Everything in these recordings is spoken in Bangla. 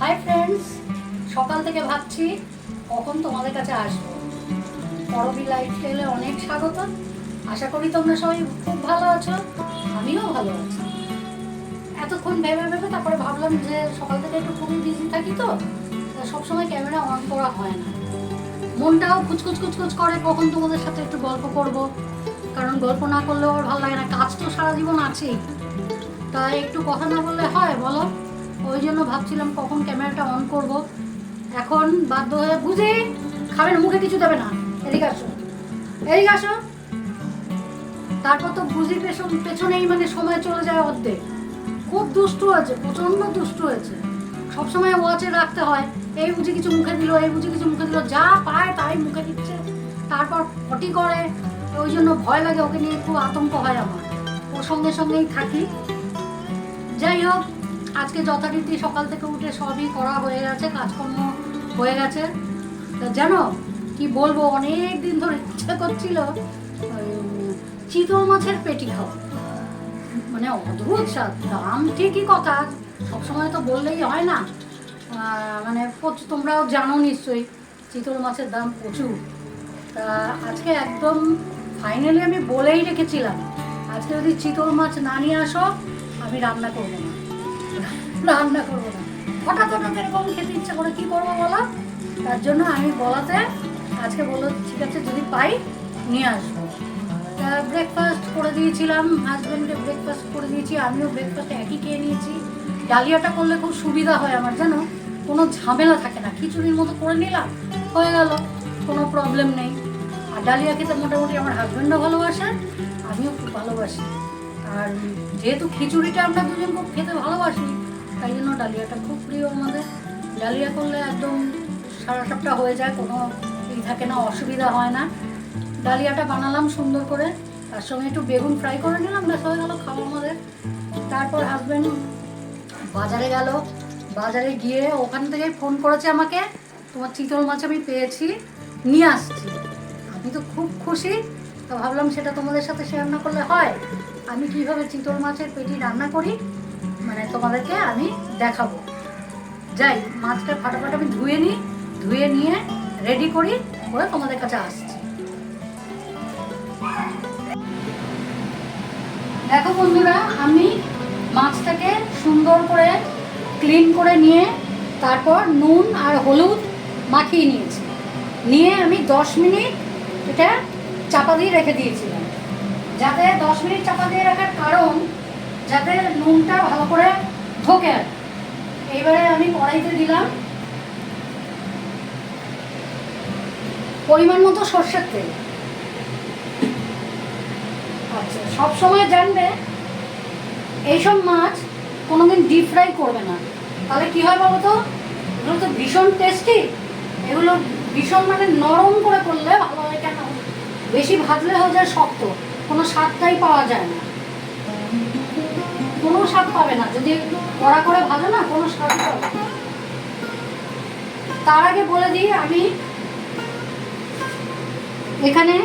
হাই ফ্রেন্ডস, সকাল থেকে ভাবছি কখন তোমাদের কাছে আসবো। করবী লাইফস্টাইলে অনেক স্বাগত। আশা করি তোমরা সবাই খুব ভালো আছো, আমিও ভালো আছি। এতক্ষণ ভেবে ভেবে তারপরে ভাবলাম যে সকাল থেকে একটু খুবই বিজি থাকি, তো সবসময় ক্যামেরা অন করা হয় না। মনটাও খুচখুচ খুচখুচ করে কখন তোমাদের সাথে একটু গল্প করব, কারণ গল্প না করলেও আর ভালো লাগে না। কাজ তো সারা জীবন আছেই, তাই একটু কথা না বললে হয় বলো? ওই জন্য ভাবছিলাম কখন ক্যামেরাটা অন করব। এখন বাধ্য হয়ে বুঝি খাবেন, মুখে কিছু দেবে না, এদিকে আসো এদিকে আসো। তারপর তো বুঝি পেছনেই মানে সময় চলে যায় অর্ধেক। খুব দুষ্টু হয়েছে, প্রচন্ড দুষ্টু হয়েছে। সবসময় ওয়াচে রাখতে হয়, এই বুঝি কিছু মুখে দিল, এই বুঝি কিছু মুখে দিল, যা পায় তাই মুখে দিচ্ছে, তারপর পটি করে। ওই জন্য ভয় লাগে, ওকে নিয়ে খুব আতঙ্ক হয় আমার, ওর সঙ্গে সঙ্গেই থাকি। যাই হোক, আজকে যথারীতি সকাল থেকে উঠে সবই করা হয়ে গেছে, কাজকর্ম হয়ে গেছে। জানো কি বলবো, অনেক দিন ধরে ইচ্ছা করছিল চিতল মাছের পেটি খাওয়া। মানে অদ্ভুত স্বাদ, দাম ঠিকই কথা, সবসময় তো বললেই হয় না। মানে তোমরাও জানো নিশ্চয়ই, চিতল মাছের দাম প্রচুর। তা আজকে একদম ফাইনালি আমি বলেই রেখেছিলাম, আজকে যদি চিতল মাছ না নিয়ে আসো আমি রান্না করবো না। হঠাৎ হঠাৎ এরকম খেতে ইচ্ছা করে, কি করবো বলো? তার জন্য আমি বলাতে আজকে বললো ঠিক আছে, যদি পাই নিয়ে আসবো। ব্রেকফাস্ট করে দিয়েছিলাম, হাজব্যান্ডকে ব্রেকফাস্ট করে দিয়েছি, আমিও ব্রেকফাস্ট একই খেয়ে নিয়েছি। ডালিয়াটা করলে খুব সুবিধা হয় আমার, জানো, কোনো ঝামেলা থাকে না। খিচুড়ির মতো করে নিলাম, হয়ে গেল, কোনো প্রবলেম নেই। আর ডালিয়া খেতে মোটামুটি আমার হাজব্যান্ডও ভালোবাসে, আমিও খুব ভালোবাসি। আর যেহেতু খিচুড়িটা আমরা দুজন খুব খেতে ভালোবাসি, তাই জন্য ডালিয়াটা খুব প্রিয় আমাদের। ডালিয়া করলে একদম সারা সপ্তাহ হয়ে যায়, কোনো থাকে না, অসুবিধা হয় না। ডালিয়াটা বানালাম সুন্দর করে, তার সঙ্গে একটু বেগুন ফ্রাই করে নিলাম, ব্যাস হয়ে গেল খাওয়া আমাদের। তারপর হাজব্যান্ড বাজারে গেল, বাজারে গিয়ে ওখান থেকে ফোন করেছে আমাকে, তোমার চিতল মাছ আমি পেয়েছি, নিয়ে আসছি। আমি তো খুব খুশি, তো ভাবলাম সেটা তোমাদের সাথে শেয়ার না করলে হয়। আমি কিভাবে চিতল মাছের পেটি রান্না করি মানে তোমাদেরকে আমি দেখাবো। যাই, মাছটা ফাটাফাট আমি ধুয়ে নিই, ধুয়ে নিয়ে রেডি করি করে তোমাদের কাছে আসছি। দেখো বন্ধুরা, আমি মাছটাকে সুন্দর করে ক্লিন করে নিয়ে তারপর নুন আর হলুদ মাখিয়ে নিয়েছি। নিয়ে আমি 10 মিনিট এটা চাপা দিয়ে রেখে দিয়েছিলাম। যাতে 10 মিনিট চাপা দিয়ে রাখার কারণ যাতে নুনটা ভালো করে ঢোকে। এইবারে আমি কড়াইতে দিলাম পরিমাণ মতো সর্ষের তেল। আচ্ছা, সবসময় জানবে এইসব মাছ কোনোদিন ডিপ ফ্রাই করবে না, তাহলে কী হয় বলো তো? এগুলো তো ভীষণ টেস্টি, এগুলো ভীষণ মানে নরম করে করলে ভালো হয়। কেন বেশি ভাজলে হয়ে যায় শক্ত, কোনো স্বাদটাই পাওয়া যায় না, কোনো স্বাদ পাবে না। যদি কড়া করে ভাজো না, কোনো স্বাদ পাবে না। তার আগে বলে দিই, আমি এখানে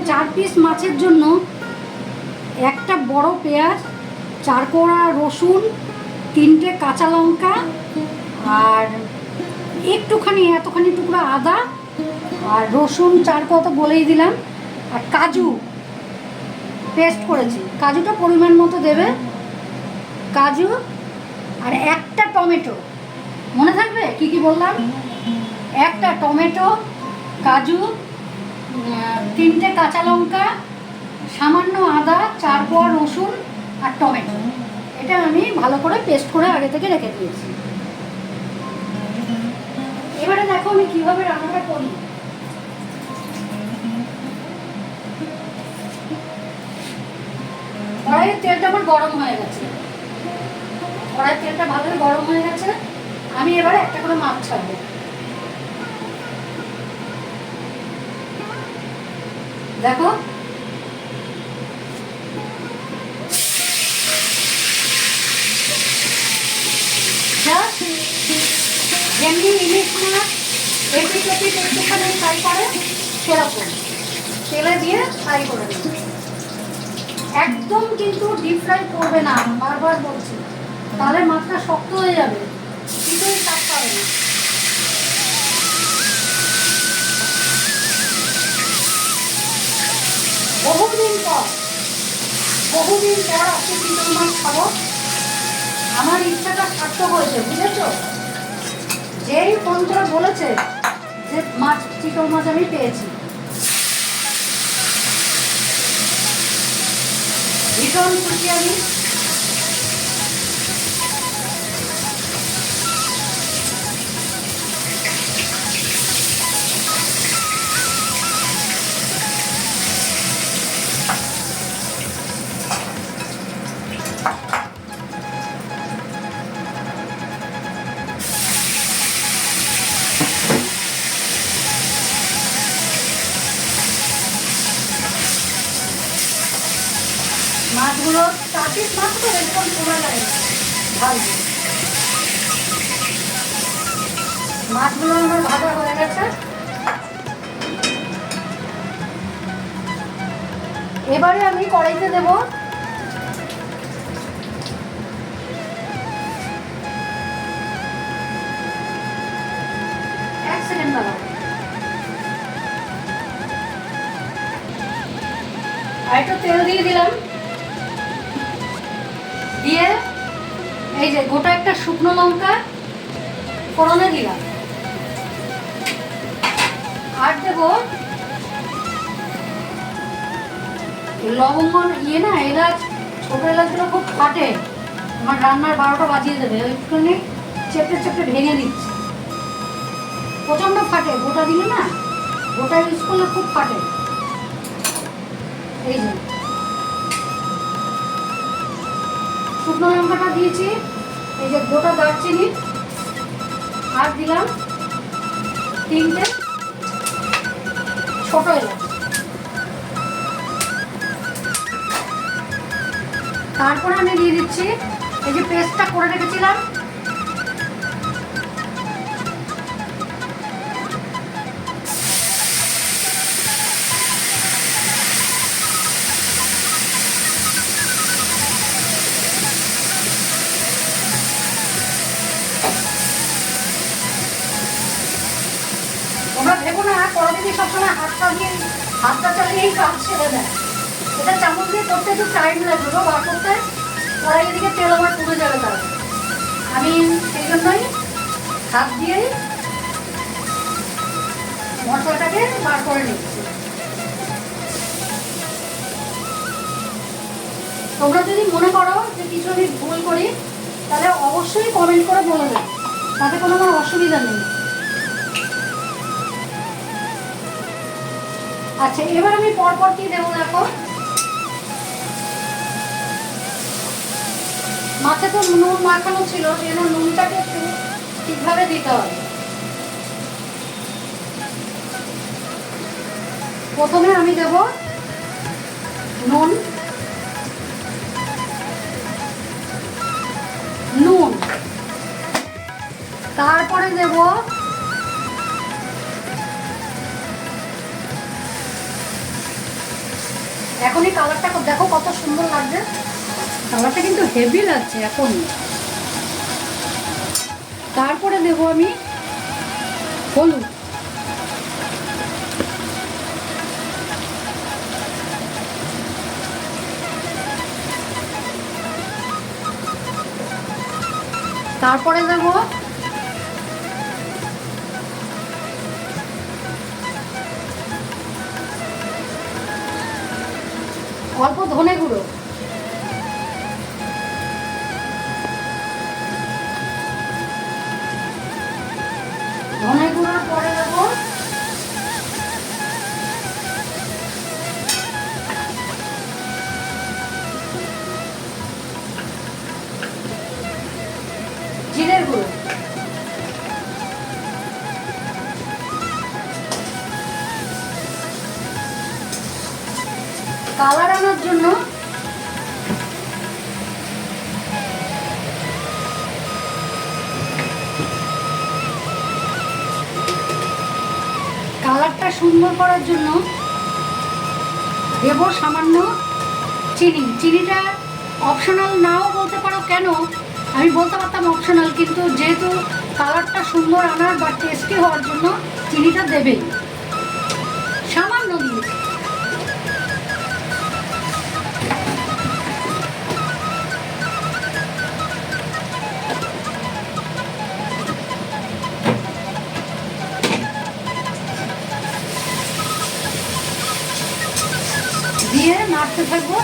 4 পিস মাছের জন্য একটা বড় পেঁয়াজ, 4 কোয়া রসুন, 3টে কাঁচা লঙ্কা, আর একটুখানি এতখানি টুকরা আদা, আর রসুন 4 কোয়া তো বলেই দিলাম, আর কাজু পেস্ট করেছি। কাজুটা পরিমাণ মতো দেবে, কাজু, আর একটা টমেটো। মনে থাকবে কি কি বললাম? একটা টমেটো, কাজু, 3টে কাঁচা লঙ্কা, সামান্য আদা, 4 কোয়া রসুন আর টমেটো। এটা আমি ভালো করে পেস্ট করে আগে থেকে রেখে দিয়েছি। এবারে দেখো আমি কিভাবে রান্নাটা করি। কড়াইয়ের তেলটা আমার গরম হয়ে গেছে, কড়াইয়ের তেলটা ভালোই গরম হয়ে গেছে। আমি এবারে একটা করে মাছ ছাড়বো। দেখো, যেমনি ইলিশ মাছ এপিট ওপিট একটুখানি ফ্রাই করে সেরকম তেলে দিয়ে ফ্রাই করে দেবে। একদম কিন্তু ডিপ ফ্রাই করবে না, বারবার বলছি। তাহলে মাছটা শক্ত হয়ে যাবে, কিছুই স্বাদ পাবে না। বহুদিন পর আজকে চিতল মাছ খাবো। আমার ইচ্ছাটা সার্থক হয়েছে, বুঝেছ? যেই ফোন করে বলেছে যে চিতল মাছ আমি পেয়েছি, ভীষণ খুশি আমি। মাছগুলো চাটিস মাছ তো এরকম সময় লাগে না ভাজবে। মাছগুলো আমার ভাজা হয়ে গেছে। এবারে আমি কড়াইতে দেব এক সেকেন্ড দাঁড়াও, আর একটু তেল দিয়ে দিলাম। দিয়ে এই যে গোটা একটা শুকনো লঙ্কা ফোড়নে দিলাম, আর দেব লবঙ্গ না, এলাচ, ছোট এলাচগুলো খুব ফাটে, আমার রান্নার 12টা বাজিয়ে দেবে। ওইখানে চেপে ভেঙে দিচ্ছি, প্রচণ্ড ফাটে গোটা দিলে না, গোটা ইউজ করলে খুব ফাটে। এই যে শুকনো লঙ্কাটা দিয়েছি, এই যে গোটা দারচিনি, আর দিলাম 3টে ছোট এলাচ। তারপরে আমি দিয়ে দিচ্ছি এই যে পেস্টটা করে রেখেছিলাম, তোমরা ভেবো না পরদিনই সবসময় হাতটা চালিয়েই কাজ ছেড়ে দেয়। এটা চামচ দিয়ে করতে একটু টাইম লাগবে গো, বার করতে কড়াইয়ের দিকে তেল আমার পুড়ে যাবে। তাহলে আমি সেই জন্যই হাত দিয়েই মশলাটাকে বার করে নিচ্ছি। তোমরা যদি মনে করো যে কিছু আমি ভুল করি, তাহলে অবশ্যই কমেন্ট করে বলে দেবে, তাতে কোনো আমার অসুবিধা নেই। আচ্ছা, এবার আমি পরপর কি দেবো দেখো। মাছে তো নুন মাখানো ছিল, সেই জন্য নুনটাকে একটু ঠিকভাবে দিতে হবে। প্রথমে আমি দেব নুন, তারপরে দেব এখনই কালারটা দেখো কত সুন্দর লাগছে, কালারটা কিন্তু হেভি লাগছে এখন। তারপরে দেব আমি হলুদ, তারপরে দেব অল্প ধনে গুঁড়ো, ধনে গুঁড়োর পরে দেব জিরের গুঁড়ো, কালার আনার জন্য কালারটা সুন্দর করার জন্য দেব সামান্য চিনি। চিনিটা অপশনাল নাও বলতে পারো, কেন আমি বলতে পারতাম অপশনাল, কিন্তু যেহেতু কালারটা সুন্দর আনার বা টেস্টি হওয়ার জন্য চিনিটা দেবেই, সামান্য দিয়েছি। দিয়ে নাড়তে থাকবো।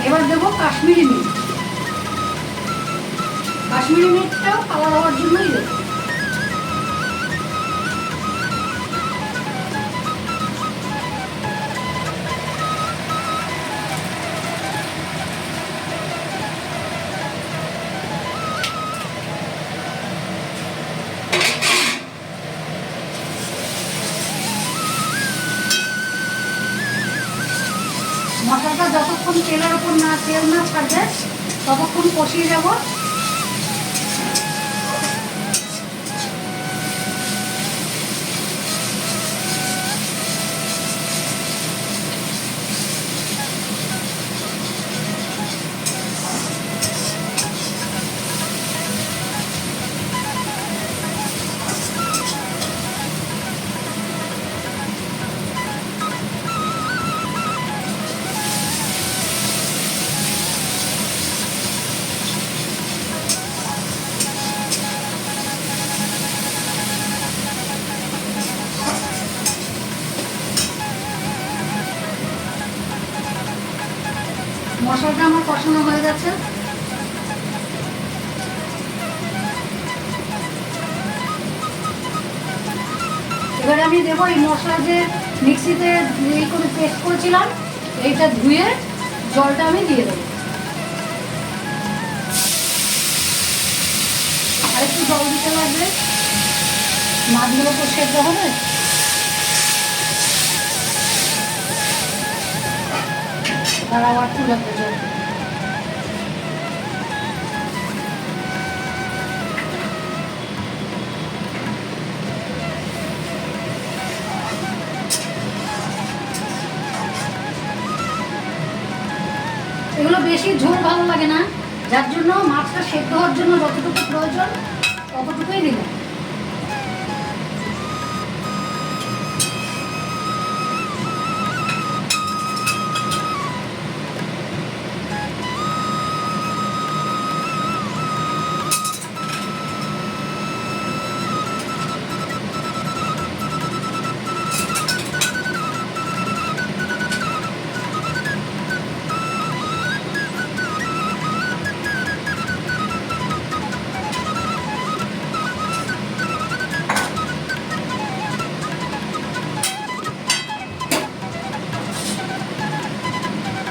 এবার দেবো কাশ্মীরি মির্চ। কাশ্মীরি মির্চটাও কালার হওয়ার জন্যই দেবো। মশলাটা যতক্ষণ তেলের ওপর তেল না ছাড়বে ততক্ষণ কষিয়ে যাব। মশলাটা আমার কষানো হয়ে গেছে। এবার আমি দেবো এই মশলা যে মিক্সিতে এই করে পেস্ট করেছিলাম, এইটা ধুয়ে জলটা আমি দিয়ে দেবো। আর একটু জল দিতে লাগবে, মাছগুলো তো সেদ্ধ হবে। আর আবার একটু লাগবে জল। এগুলো বেশি ঝোল ভালো লাগে না, যার জন্য মাছটা সেদ্ধ হওয়ার জন্য যতটুকু প্রয়োজন ততটুকুই দিলাম।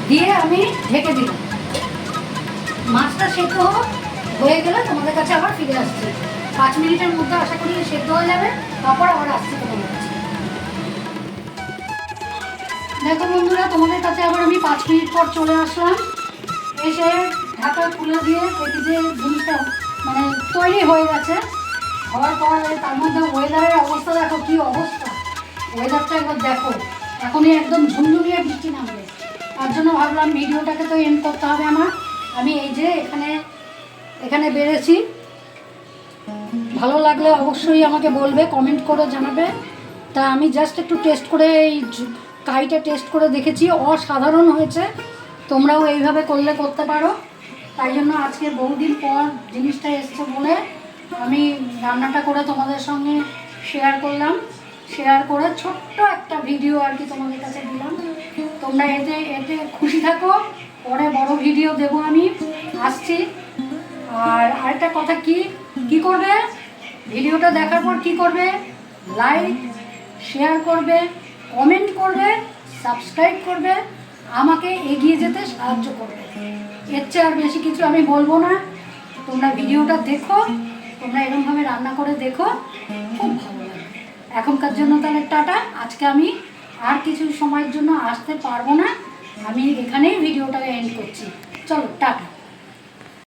দিয়ে আমি ঢেকে দিলাম। মাছটা সেদ্ধ হয়ে গেলে তোমাদের কাছে আবার ফিরে আসছে। 5 মিনিটের মধ্যে আশা করি সেদ্ধ হয়ে যাবে, তারপর আবার আসছি তোমাদের কাছে। দেখো বন্ধুরা, তোমাদের কাছে আবার আমি 5 মিনিট পর চলে আসলাম। এসে ঢাকা খুলে দিয়ে দেখি যে জিনিসটা মানে তৈরি হয়ে গেছে। হওয়ার পর তার মধ্যে ওয়েদারের অবস্থা দেখো, কি অবস্থা। ওয়েদারটা একবার দেখো, এখনই একদম ঝুমঝুমিয়ে বৃষ্টি নামবে। তার জন্য ভাবলাম ভিডিওটাকে তো এন্ড করতে হবে আমার। আমি এই যে এখানে বেড়েছি। ভালো লাগলে অবশ্যই আমাকে বলবে, কমেন্ট করে জানাবে। তা আমি জাস্ট একটু টেস্ট করে এই কাইটা টেস্ট করে দেখেছি, অসাধারণ হয়েছে। তোমরাও এইভাবে করতে পারো। তাই জন্য আজকে বহুদিন পর জিনিসটা এসছে বলে আমি রান্নাটা করে তোমাদের সঙ্গে শেয়ার করলাম। শেয়ার করে ছোট্ট একটা ভিডিও আর কি তোমাদের কাছে দিলাম। তোমরা এতে খুশি থাকো। পরে বড় ভিডিও দেবো আমি, আসছি। আর আরেকটা কথা, কি করবে, ভিডিওটা দেখার পর কি করবে, লাইক শেয়ার করবে, কমেন্ট করবে, সাবস্ক্রাইব করবে, আমাকে এগিয়ে যেতে সাহায্য করবে। এর চেয়ে আর বেশি কিছু আমি বলবো না। তোমরা ভিডিওটা দেখো, তোমরা এরকমভাবে রান্না করে দেখো, খুব ভালো লাগে। এখনকার জন্য তাহলে টাটা। আজকে আমি আর কিছু সময়ের জন্য আসতে পারবো না, আমি এখানেই ভিডিওটা এন্ড করছি। চলো টাটা।